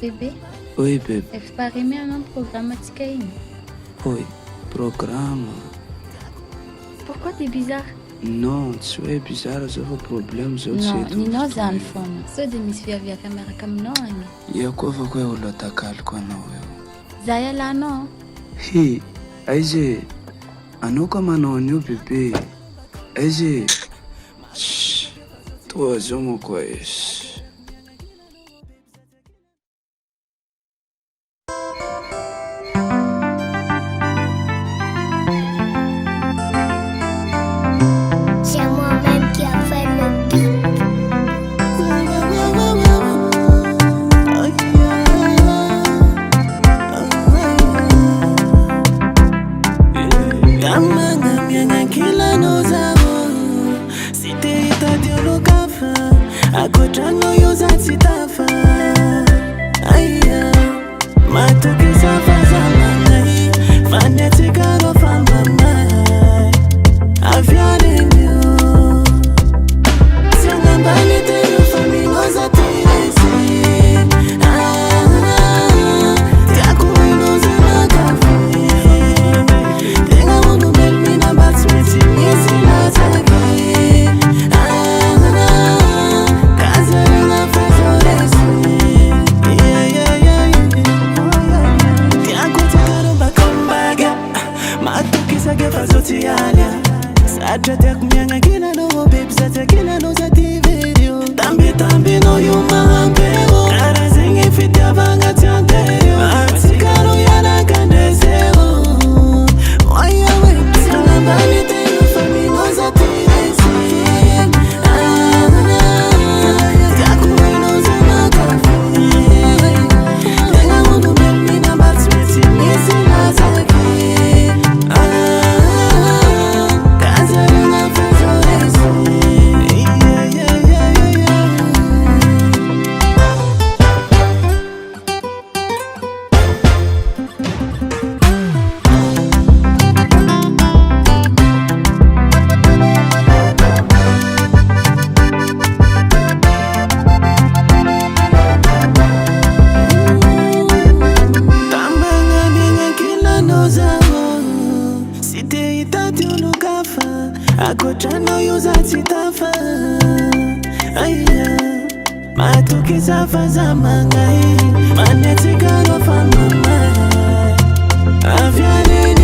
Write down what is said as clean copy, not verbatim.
Bébé, Oui, bébé. efa paremi un programme atsika iny. Oui, programme. Pourquoi t'es bizarre? Non, tsy hoe bizarre zao fa problème zao tsy Non, eto. ninao zany foana. Sao de misy fiaviaka miaraka aminao agny. Ia koa fa koe olo atakaliko anao eo. Zah ialanao. Hi, aiza anao ka manao an'io bébé. Aiza. Toa zao mo koa izy. C'est moi-même qui a fait le beat. Amanga kila nozavo Site itadio lukafa Akochano yuza sitafa Aya Matuki safa zamanai Faneti karo famamai Aviane miu Siangambani tenu faminoza tiresi Tiaku inuzi magafi Tenga mungu melmina batsmeti nisi nataki Kazari na fazoresi Tiaku tikaro bakambaga Matukisa gefa zoti alia Sadra tek mianga kina no babe Zata kina no zati video Tambi no yuma hampeo Kara zingi fiti abanga tianteo Atikaro yana kandezeo Waya wepi Kalambani tenu famino zati resi Tiaku ino zima kafi Tenga mungu melmina batsmeti nisi nataki Kazari na fazoresi Tambanga binga kila nozavo Site itati ulukafa Akochano yuza sitafa Aya Matuki safa zamangai Maneti karo famamai Aviane